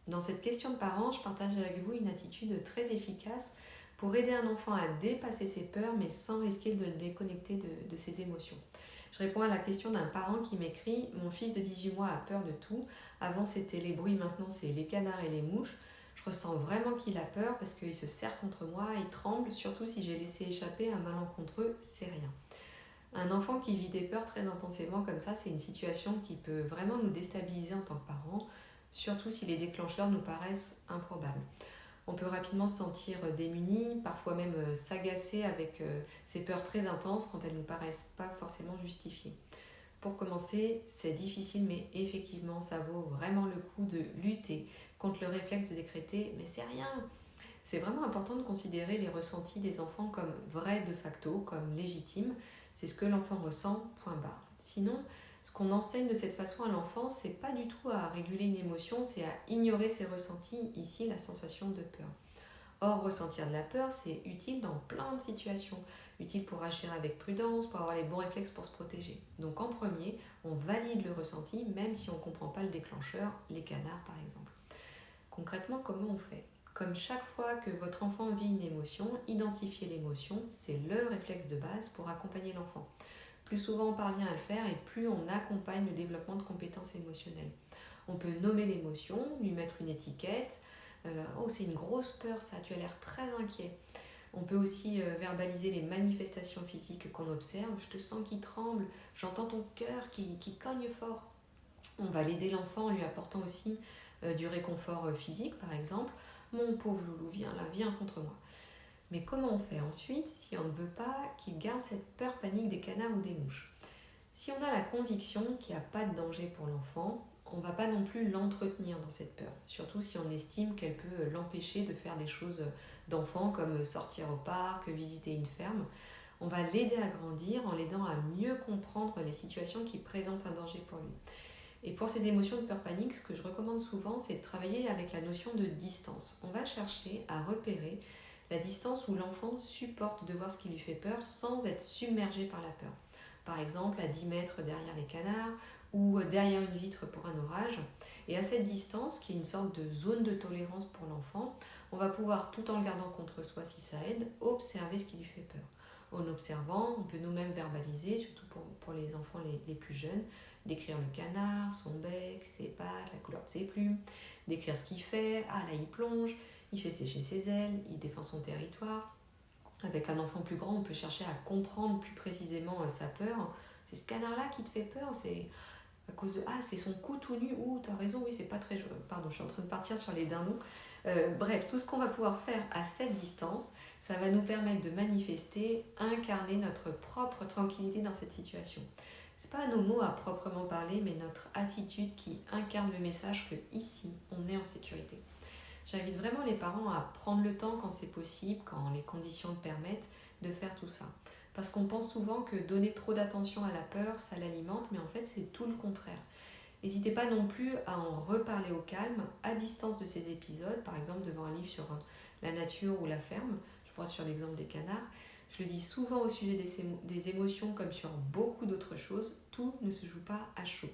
Dans cette question de parents, je partage avec vous une attitude très efficace pour aider un enfant à dépasser ses peurs, mais sans risquer de le déconnecter de ses émotions. Je réponds à la question d'un parent qui m'écrit: Mon fils de 18 mois a peur de tout. Avant c'était les bruits, maintenant c'est les canards et les mouches. Je ressens vraiment qu'il a peur parce qu'il se serre contre moi, il tremble, surtout si j'ai laissé échapper un malencontreux, c'est rien. Un enfant qui vit des peurs très intensément comme ça, c'est une situation qui peut vraiment nous déstabiliser en tant que parents, surtout si les déclencheurs nous paraissent improbables. On peut rapidement se sentir démuni, parfois même s'agacer avec ces peurs très intenses quand elles ne nous paraissent pas forcément justifiées. Pour commencer, c'est difficile, mais effectivement, ça vaut vraiment le coup de lutter contre le réflexe de décréter « mais c'est rien ». C'est vraiment important de considérer les ressentis des enfants comme vrais de facto, comme légitimes. C'est ce que l'enfant ressent, point barre. Sinon, ce qu'on enseigne de cette façon à l'enfant, c'est pas du tout à réguler une émotion, c'est à ignorer ses ressentis, ici la sensation de peur. Or, ressentir de la peur, c'est utile dans plein de situations. Utile pour agir avec prudence, pour avoir les bons réflexes pour se protéger. Donc en premier, on valide le ressenti, même si on ne comprend pas le déclencheur, les canards par exemple. Concrètement, comment on fait ? Comme chaque fois que votre enfant vit une émotion, identifier l'émotion, c'est le réflexe de base pour accompagner l'enfant. Plus souvent on parvient à le faire et plus on accompagne le développement de compétences émotionnelles. On peut nommer l'émotion, lui mettre une étiquette. Oh, c'est une grosse peur ça, tu as l'air très inquiet. On peut aussi verbaliser les manifestations physiques qu'on observe. Je te sens qui tremble, j'entends ton cœur qui cogne fort. On va l'aider l'enfant en lui apportant aussi du réconfort physique par exemple. Mon pauvre loulou, viens là, viens contre moi. Mais comment on fait ensuite si on ne veut pas qu'il garde cette peur panique des canards ou des mouches ? Si on a la conviction qu'il n'y a pas de danger pour l'enfant, on ne va pas non plus l'entretenir dans cette peur, surtout si on estime qu'elle peut l'empêcher de faire des choses d'enfant comme sortir au parc, visiter une ferme. On va l'aider à grandir en l'aidant à mieux comprendre les situations qui présentent un danger pour lui. Et pour ces émotions de peur-panique, ce que je recommande souvent, c'est de travailler avec la notion de distance. On va chercher à repérer la distance où l'enfant supporte de voir ce qui lui fait peur sans être submergé par la peur. Par exemple, à 10 mètres derrière les canards ou derrière une vitre pour un orage. Et à cette distance, qui est une sorte de zone de tolérance pour l'enfant, on va pouvoir, tout en le gardant contre soi si ça aide, observer ce qui lui fait peur. En observant, on peut nous-mêmes verbaliser, surtout pour les enfants les plus jeunes, décrire le canard, son bec, ses pattes, la couleur de ses plumes, décrire ce qu'il fait, ah là il plonge, il fait sécher ses ailes, il défend son territoire. Avec un enfant plus grand, on peut chercher à comprendre plus précisément sa peur. C'est ce canard-là qui te fait peur, c'est à cause de... Ah, c'est son cou tout nu, ouh, t'as raison, oui, c'est pas très... Pardon, je suis en train de partir sur les dindons. Bref, tout ce qu'on va pouvoir faire à cette distance, ça va nous permettre de manifester, incarner notre propre tranquillité dans cette situation. C'est pas nos mots à proprement parler, mais notre attitude qui incarne le message que ici, on est en sécurité. J'invite vraiment les parents à prendre le temps quand c'est possible, quand les conditions le permettent, de faire tout ça. Parce qu'on pense souvent que donner trop d'attention à la peur, ça l'alimente, mais en fait c'est tout le contraire. N'hésitez pas non plus à en reparler au calme, à distance de ces épisodes, par exemple devant un livre sur la nature ou la ferme, je pense sur l'exemple des canards. Je le dis souvent au sujet des émotions comme sur beaucoup d'autres choses, tout ne se joue pas à chaud.